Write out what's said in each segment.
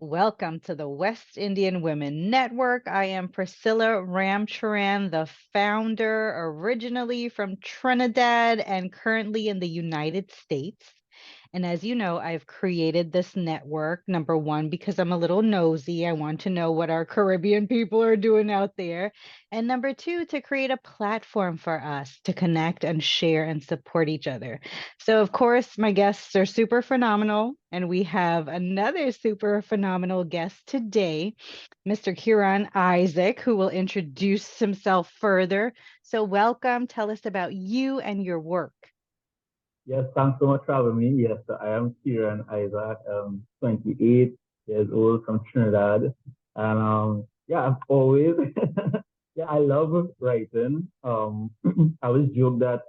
Welcome to the West Indian Women Network. I am Priscilla Ramcharan, the founder, originally from Trinidad and currently in the United States. And as you know, I've created this network, number one, because I'm a little nosy. I want to know what our Caribbean people are doing out there. And number two, to create a platform for us to connect and share and support each other. So, of course, my guests are super phenomenal. And we have another super phenomenal guest today, Mr. Keeron Isaac, who will introduce himself further. So, welcome. Tell us about you and your work. Yes, thanks so much for having me. Yes, I am Keeron Isaac, 28 years old from Trinidad. And yeah, I've always, yeah, I love writing. I was joked that,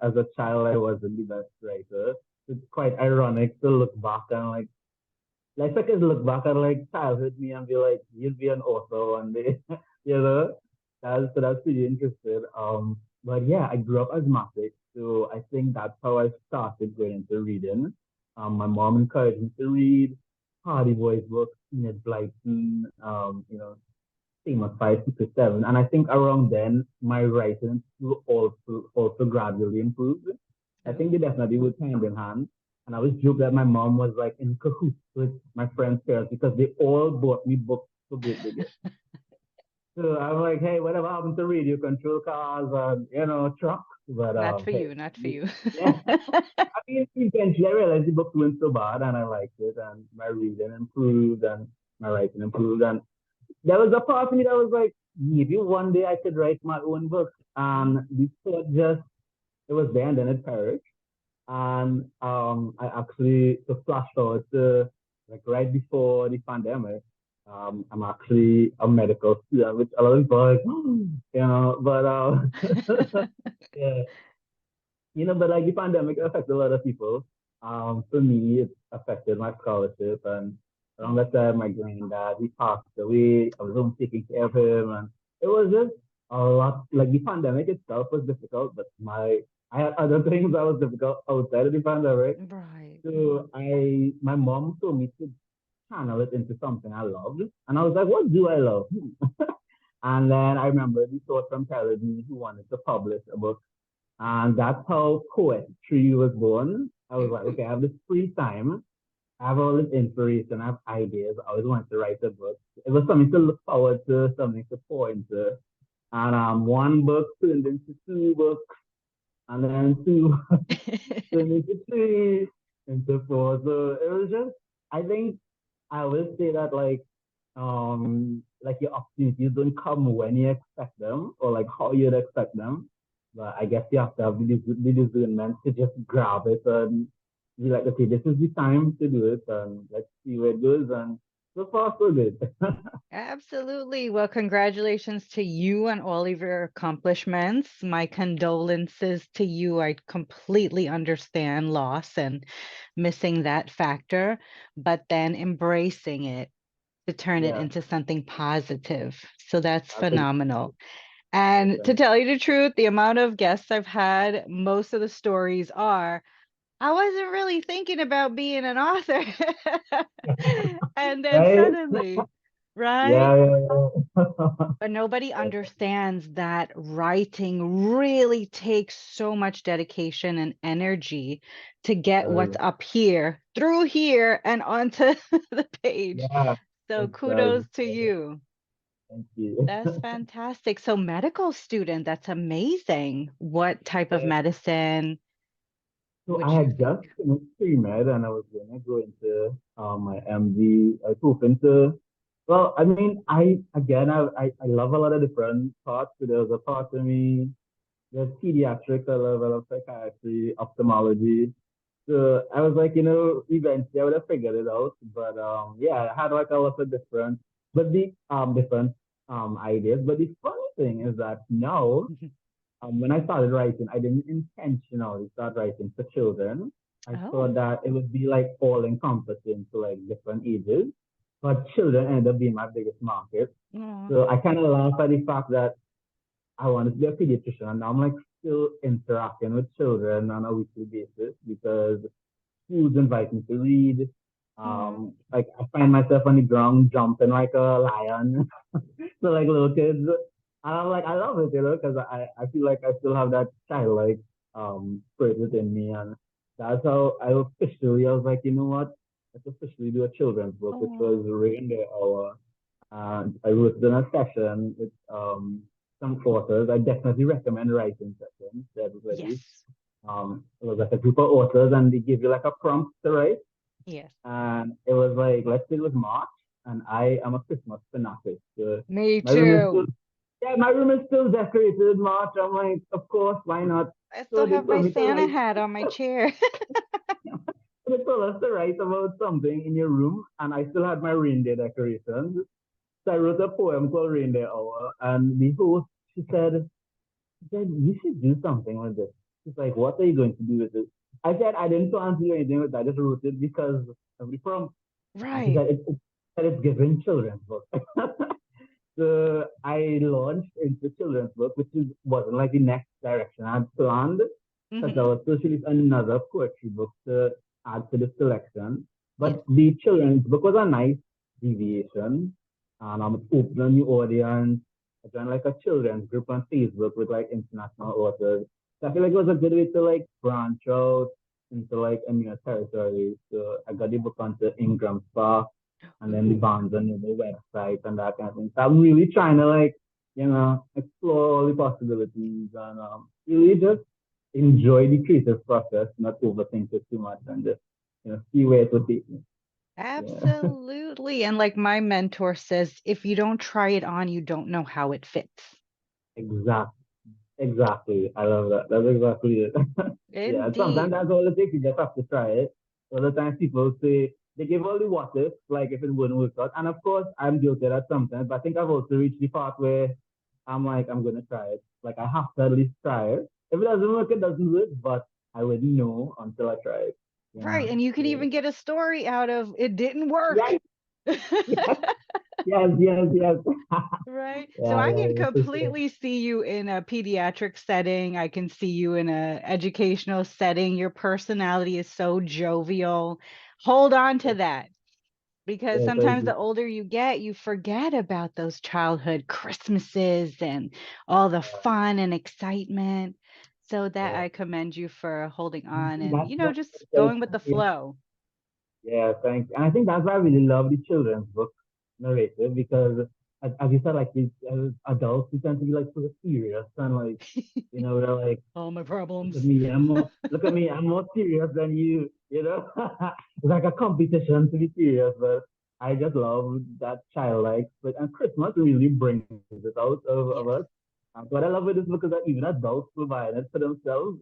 as a child I wasn't the best writer. It's quite ironic to look back and like I could look back at like childhood me and be like, you'd be an author one day, you know? That's pretty interesting. But yeah, I grew up asthmatic, so I think that's how I started going into reading. My mom encouraged me to read Hardy Boys books, Ned Blyton, famous 5, 6, 7, and I think around then my writing will also gradually improve. I think they Oh. definitely would hand in hand. And I was joking that my mom was like in cahoots with my friends' parents because they all bought me books for birthday gifts. So I'm like, hey, whatever happened to radio control cars and trucks? But Not for hey, you, not for you. yeah. I mean, eventually I realized the book weren't so bad and I liked it and my reading improved and my writing improved and there was a part of me that was like, maybe one day I could write my own book. And Mm. the thought just it was there and then it perished. And I actually to flash forward to like right before the pandemic. I'm actually a medical student, which a lot of people are like, but yeah, but like the pandemic affected a lot of people. For me, it affected my scholarship, and around that time, my granddad he passed away. I was home taking care of him, and it was just a lot. Like the pandemic itself was difficult, but I had other things that was difficult outside of the pandemic. Right. So my mom told me to channel it into something I loved, and I was like, what do I love? And then I remember the thought from telling me who wanted to publish a book and that's how Poettree was born. I was like, Ooh. okay, I have this free time. I have all this inspiration. I have ideas. I always wanted to write a book. It was something to look forward to, something to pour into. And one book turned into two books, and then two turned into three, into four. So it was just, I think I will say that like your opportunities don't come when you expect them or like how you'd expect them. But I guess you have to have the discernment to just grab it and be like, okay, this is the time to do it and let's see where it goes. And so far, so good. Absolutely. Well, congratulations to you on all of your accomplishments. My condolences to you. I completely understand loss and missing that factor, but then embracing it to turn it Yeah, into something positive. So that's that's exactly. phenomenal. And to Thank tell you the truth, the amount of guests I've had, most of the stories are, I wasn't really thinking about being an author. And then Right? suddenly, right? Yeah, yeah, But nobody yeah. understands that writing really takes so much dedication and energy to get what's Uh, up here through here and onto the page. yeah, So it does. kudos to you. Thank you. That's fantastic. So medical student, that's amazing. What type of medicine So would I you had think? just finished pre-med and I was gonna go into my MD. I was hoping to, well, I mean, I love a lot of different parts. So there's a part of me, there's pediatrics, I love psychiatry, ophthalmology. So I was like, eventually I would have figured it out. But yeah, I had like a lot of different ideas. But the funny thing is that now when I started writing, I didn't intentionally start writing for children. I thought Oh. that it would be like all encompassing to like different ages, but children ended up being my biggest market. Aw. So I kind of laugh at the fact that I wanted to be a pediatrician and I'm like still interacting with children on a weekly basis because schools invite me to read. Oh, Like I find myself on the ground jumping like a lion. So like little kids, and I'm like, I love it, because I feel like I still have that childlike spirit within me, and that's how I was like, you know what, let's officially do a children's book, which was oh, Reindeer Hour. I wrote it in a session with some authors. I definitely recommend writing sessions to everybody. yes, It was like a group of authors, and they give you like a prompt to write, yes. and it was like, let's say it was March, and I am a Christmas fanatic. So Me my room is still, too. yeah, my room is still decorated in March. I'm like, of course, why not? I So still they have my told me to Santa write, hat on my chair. they told us to write about something in your room, and I still had my reindeer decorations. So I wrote a poem called Reindeer Hour, and the host, she said, you should do something with this. She's like, what are you going to do with it? I said, I didn't plan to do anything with that. I just wrote it because of the prompt. And she Right. said, it's given children's book. So I launched into children's book, which wasn't like the next direction I had planned, because I Hmm. was supposed to release another poetry book to add to the selection. Yes. But the children's book was a nice deviation, and I'm open a new audience. I joined like a children's group on Facebook with like international authors. So I feel like it was a good way to like branch out into like a new territory. So I got the book onto Ingram Spark, and then the Ooh. Barnes and Noble website and that kind of thing. So I'm really trying to like, explore all the possibilities, and really just enjoy the creative process, not overthink it too much, and just see where it will take me. Yeah, Absolutely. And like my mentor says, if you don't try it on, you don't know how it fits. exactly. Exactly. I love that. That's exactly it. Yeah, sometimes Indeed. that's all it takes. You just have to try it. Other times people say they give all the what ifs, like if it wouldn't work out. And of course, I'm guilty of that sometimes. But I think I've also reached the part where I'm like, I'm gonna try it. Like I have to at least try it. If it doesn't work, it doesn't work. But I wouldn't know until I try it. Right. And you could So, even get a story out of it didn't work. yeah, yes, yes, yes, yes. Right. So Yeah, I yeah, can yeah, for sure. completely see you in a pediatric setting. I can see you in a educational setting. Your personality is so jovial. Hold on to Yes, that because yes, I sometimes the do. older you get, you forget about those childhood Christmases and all the Yeah, fun and excitement. So that yeah. I commend you for holding And I on think and, that's what just is, going with the yeah, flow. yeah, thanks. And I think that's why I really love the children's book narrative, because as you said, like these as adults, we tend to be like so serious and like, they're like, All my look at problems. me, I'm more serious than you. It's like a competition to be serious, but I just love that childlike, but and Christmas really brings it out of Yes. us. What I love with this book is that even adults will buy it for themselves,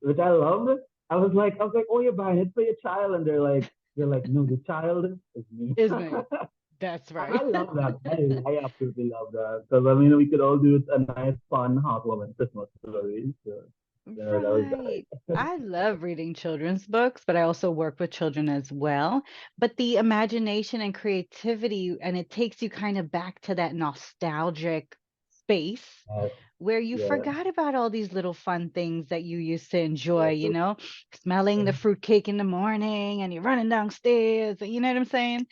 which I love. I was like, oh, you're buying it for your child, and they're like, no, the child is me. Is And me. That's right. I love that. I absolutely love that, because I mean, we could all do a nice, fun, heartwarming Christmas story. So, that was Right. great. I love reading children's books, but I also work with children as well. But the imagination and creativity, and it takes you kind of back to that nostalgic space Yes, where you yeah, forgot about all these little fun things that you used to enjoy, yes, smelling the fruitcake in the morning and you're running downstairs. You know what I'm saying?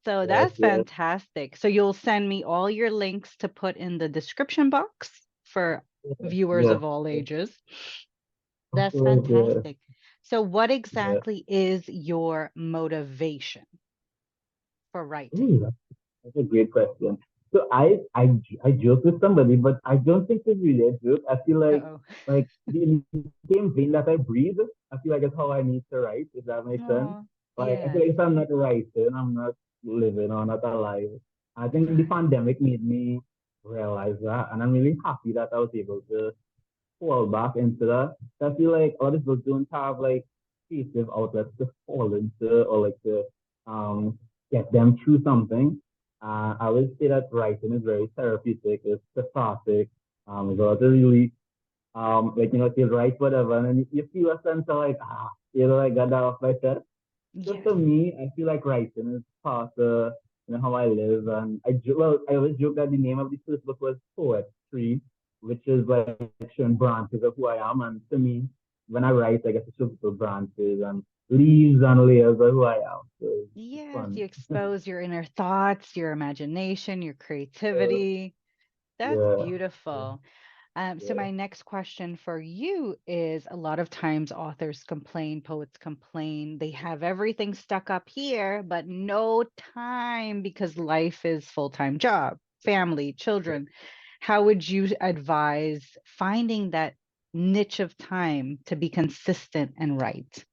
So yes, that's yes, fantastic. So you'll send me all your links to put in the description box for yes, viewers yes, of all yes. ages. Of That's course, yeah, fantastic. So what yeah. exactly is your motivation for writing? Ooh, that's a great question. So I joke with somebody, but I don't think it's really a joke. I feel Uh-oh. like the same vein that I breathe, I feel like it's how I need to write, if that makes sense. Oh, Like I feel yes. like if I'm not writing, I'm not living or not alive. I think the Right. pandemic made me realize that, and I'm really happy that I was able to fall back into that. So I feel like other people don't have like creative outlets to fall into, or like to um get them through something. I would say that writing is very therapeutic, it's cathartic, it's a lot of really like you write whatever, and then you feel a sense of like, I got that off my chest. Just Yes. for me, I feel like writing is part of how I live, and I always joke that the name of the first book was Poettree, which is like showing branches of who I am. And to me, when I write, I get to show people branches and leaves and layers of who I am. So it's Yes, fun. you expose your inner thoughts, your imagination, your Uh, creativity. That's yeah, yeah, beautiful. So yeah. my next question for you is a lot of times authors complain, poets complain, they have everything stuck up here, but no time because life is full-time job, family, children. How would you advise finding that niche of time to be consistent and right?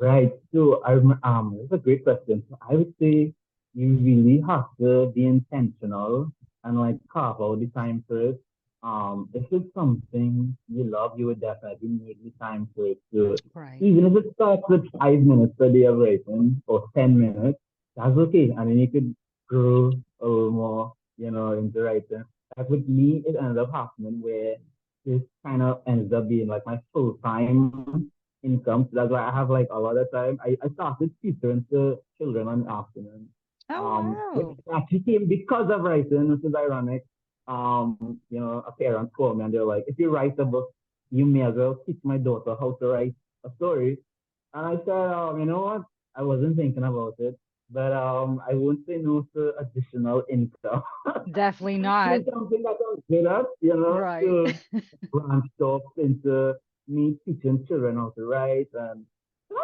Right. So it's a great question. So I would say you really have to be intentional and like carve out the time for it. If it's something you love, you would definitely make the time for it. So Right. even if it starts with 5 minutes a day of writing or 10 minutes, that's okay. And then you could grow a little more, into writing. Like with me, it ended up happening where this kind of ends up being like my full time income. So that's why I have like a lot of time. I started tutoring to children on the afternoon. Oh, Which wow. actually came because of writing, which is ironic. A parent called me and they're like, if you write a book, you may as well teach my daughter how to write a story. And I said, you know what? I wasn't thinking about it, but I won't say no to additional income. Definitely not. It's something that I'm good at, Right. to branched off into me teaching children how to write and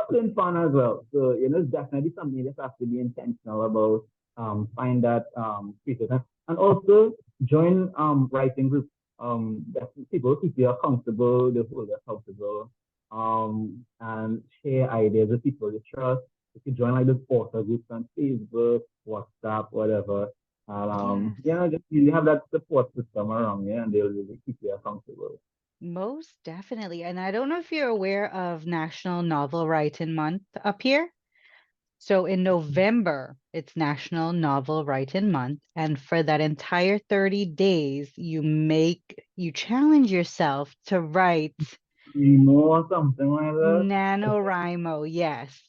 having fun as well. So, it's definitely something you just have to be intentional about, find that creative. And also join writing groups. That people keep you accountable, they hold you accountable, and share ideas with people you trust. If you join like the author groups on Facebook, WhatsApp, whatever, and Yes. just really have that support system around you, and they'll really keep you accountable. Most definitely. And I don't know if you're aware of National Novel Writing Month up here. So in November, it's National Novel Writing Month. And for that entire 30 days, you challenge yourself to write You know, something like that. NaNoWriMo. Yes.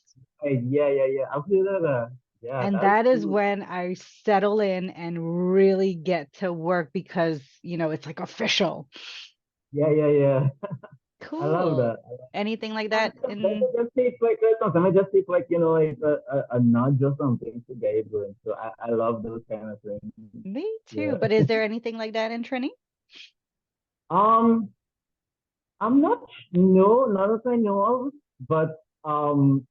Hey, yeah, yeah, yeah. I've heard of that. Yeah, And that's that is cool. when I settle in and really get to work because, it's like official. Yeah, yeah, yeah. I love Cool. that. Anything like And that sometimes in it just takes like sometimes it just takes like like a nudge or something to get it going. So I love those kind of things. me too. Yeah. But is there anything like that in Trini? Um, I'm not no, not that I know of, but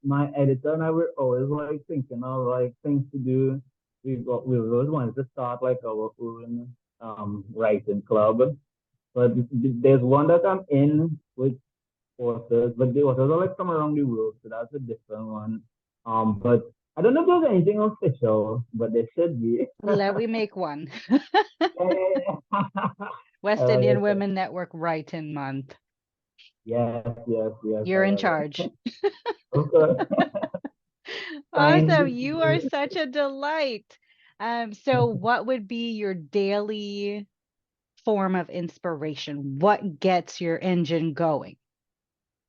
my editor and I were always like thinking of like things to do. We always wanted to start like our own writing club. But there's one that I'm in with authors, but the authors are like from around the world, so that's a different one. But I don't know if there's anything official, but there should be. Let we make one. Yeah, yeah, yeah. I West love Indian it. Women Network Writing Month. Yes, yes, yes, I You're in love charge. it. Of course. Signed. Awesome. You are such a delight. So what would be your daily form of inspiration? What gets your engine going?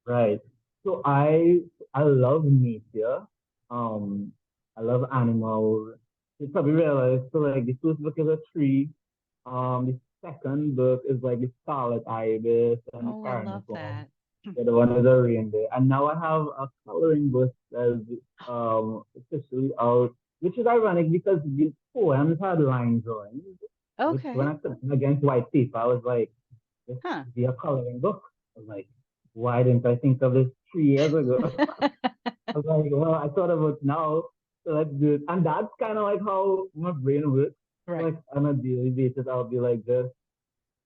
Right. So I love nature. Um, I love animals. You probably realize so like the first book is a tree. The second book is like the scarlet ibis and the Oh, I love cairniform. that. The other one is a reindeer. And now I have a coloring book that's officially out, which is ironic because the poems had line drawings. Which when Okay. I put them against white paper, I was like, this Huh. should be a coloring book. I was like, why didn't I think of this 3 years ago? I was like, well, I thought of it now, so let's do it. And that's kind of like how my brain works. Right. Like on a daily basis, I'll be like just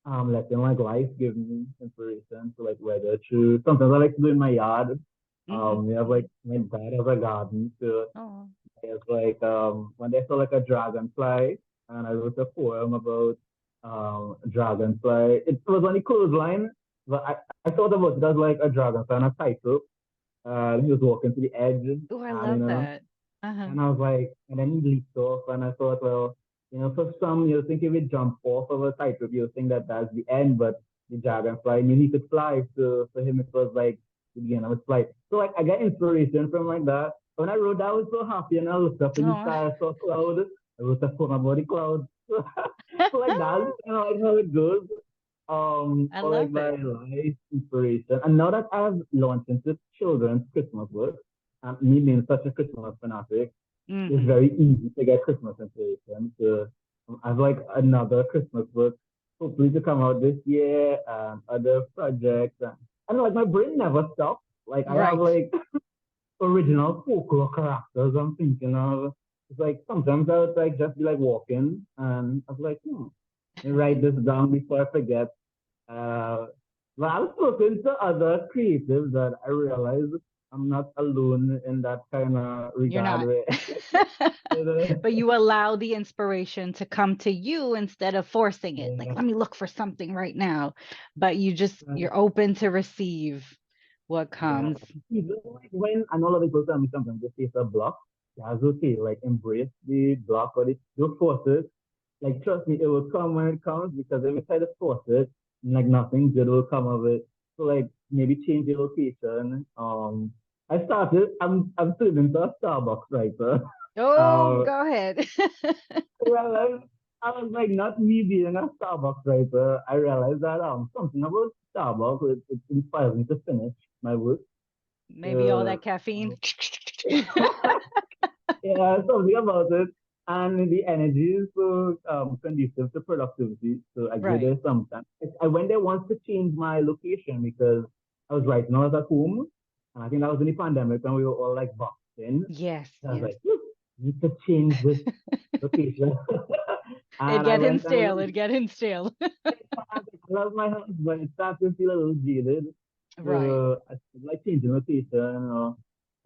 letting like life give me inspiration to like weather through. Sometimes I like to do in my yard. Mm-hmm. We have like my dad has a garden, so Oh. it's like when they saw like a dragonfly, and I wrote a poem about a dragonfly. It was on the clothesline, but I thought about it as like a dragonfly on a tightrope. He was walking to the edge, Oh, I and love that. Uh-huh. and I was like, and then he leaped off, and I thought, well, for some, you think if you jump off of a tightrope, you think that that's the end, but the dragonfly knew he could fly, so for him it was like the beginning of his flight. So like I got inspiration from like that. When I wrote that, I was so happy, and I looked up in the Oh. sky, I saw a cloud. I wrote a poem about the cloud. So like that's kind of like how it goes. I For like love my it. life inspiration. And now that I've launched into children's Christmas work, me being such a Christmas fanatic, it's Mm-hmm. very easy to get Christmas inspiration. So I have like another Christmas book hopefully to come out this year and other projects. And like my brain never stops. Like I have Right. like original folklore characters I'm thinking of. It's like sometimes I would like just be like walking and I was like, let me write this down before I forget. Uh, but I was talking to other creatives that I realized I'm not alone in that kind of You're regard not. where But you allow the inspiration to come to you instead of forcing it. Like, yeah, let me look for something right now. But you're open to receive what yeah. comes. Even like when I know a lot of people tell me something, they face a block. That's okay. Like embrace the block or the don't force it. Like trust me, it will come when it comes because if you try to force it, like nothing good will come of it. So like maybe change your location. I'm turning into a Starbucks writer. Oh, Uh, go ahead. well, I was like, not me being a Starbucks writer. I realized that something about Starbucks it inspires me to finish my work. Maybe all Uh, that caffeine. yeah, something about it. And the energy is so conducive to productivity. So I go Right. there sometimes. I went there once to change my location because I was writing. I was at home. And I think that was in the pandemic when we were all like boxed in. Yes, And I was yes. like, "Look, I need to change this location." It And I getting went and stale. It getting stale. I love my house, but it started to feel a little jaded. Right. So I started, like changing location,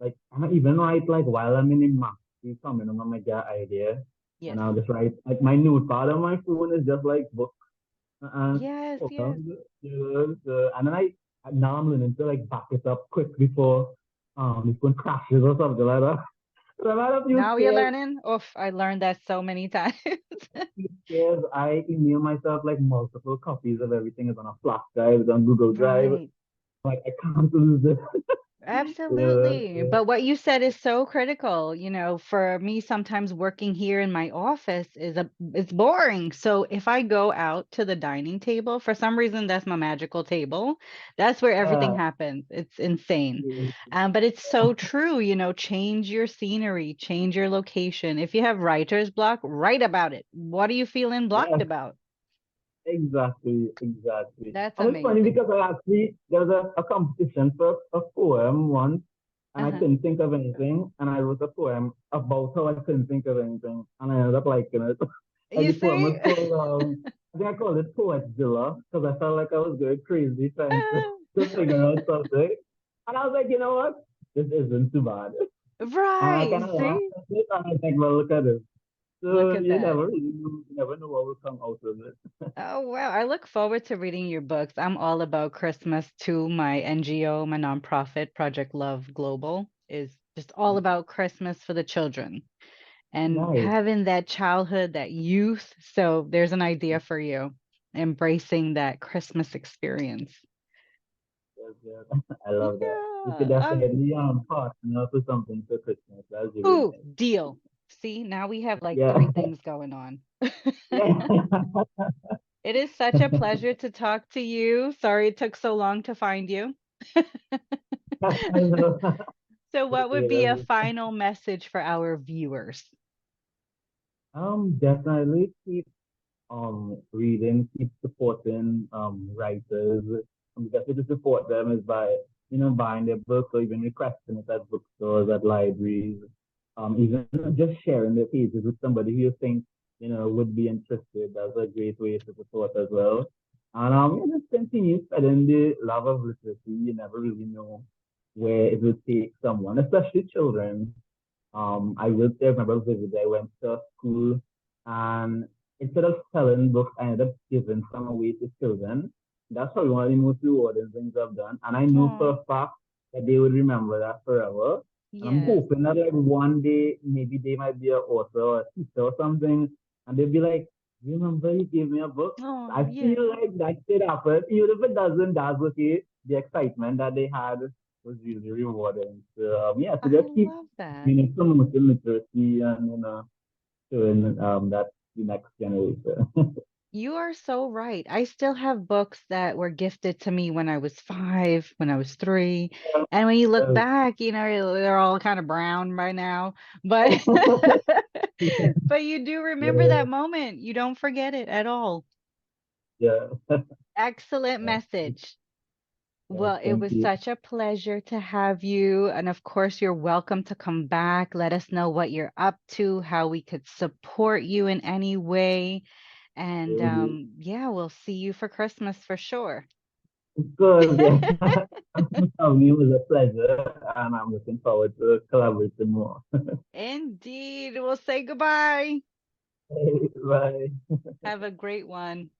like I might even write like while I'm in the map, coming on my get idea, and Yes. I'll just write like my notepad on my phone is just like book and Yes, yes. photos, and then I now I'm learning to like back it up quick before the phone crashes or something like that. So I had a few Now you're scares. learning. Oof, I learned that so many times. Scares. I email myself like multiple copies of everything is on a flash drive, it's on Google Drive. Right. Like I can't lose this. Absolutely. Yeah, But what you said is so critical. For me, sometimes working here in my office it's boring. So if I go out to the dining table, for some reason that's my magical table. That's where everything yeah, happens. It's insane. yeah, But it's so true, change your scenery, change your location. If you have writer's block, write about it. What are you feeling blocked yeah, about? exactly, exactly. That's And it's funny amazing. because there was a competition for a poem once, and I Uh-huh. couldn't think of anything, and I wrote a poem about how I couldn't think of anything, and I ended up liking it. Like You the poem was see? called, I think I called it Poettzilla because I felt like I was going crazy trying to figure out something, and I was like, you know what, this isn't too bad, and I Right. kind of laughed See? at it, and I was like, well, look at this. Look So at that. you never know what will come out of it. Oh, wow. I look forward to reading your books. I'm all about Christmas too. My NGO, my nonprofit, Project Love Global, is just all about Christmas for the children and Nice. having that childhood, that youth. So there's an idea for you, embracing that Christmas experience. Yes, yes. I love that. We could Yeah. definitely partner for something for Christmas. That's really Ooh, nice. deal. See, now we have like Yeah. three things going on. Yeah. It is such a pleasure to talk to you. Sorry it took so long to find you. I know. So, what would Okay, be a final message for our viewers? definitely keep reading, keep supporting writers. The best way to support them is by buying their books or even requesting it at bookstores, at libraries. Even just sharing their pages with somebody who you think would be interested. That's a great way to support as well. And yeah, just continue spreading the love of literacy. You never really know where it will take someone, especially children. I will say, I remember vividly, I went to school and instead of selling books, I ended up giving some away to children. That's probably one of the most rewarding things I've done. And I know for Oh, a fact that they would remember that forever. And I'm yes. hoping that like one day, maybe they might be an author or a teacher or something. And they'll be like, remember you gave me a book? Oh, I feel yeah. like that should happen. Even if it doesn't, that's okay. The excitement that they had was really rewarding. So yeah, so I just keep love that. promoting literacy and showing that the next generation. You are so right. I still have books that were gifted to me when I was 5, when I was 3. And when you look Uh, back, they're all kind of brown by now. But but you do remember yeah, that moment. You don't forget it at all. yeah. Excellent Uh, message. yes, Well, it thank was you. such a pleasure to have you. And of course, you're welcome to come back. Let us know what you're up to, how we could support you in any way. And Will do. yeah, we'll see you for Christmas for sure. Good, yeah. It was a pleasure, and I'm looking forward to collaborating more. Indeed. We'll say goodbye. Bye. Have a great one.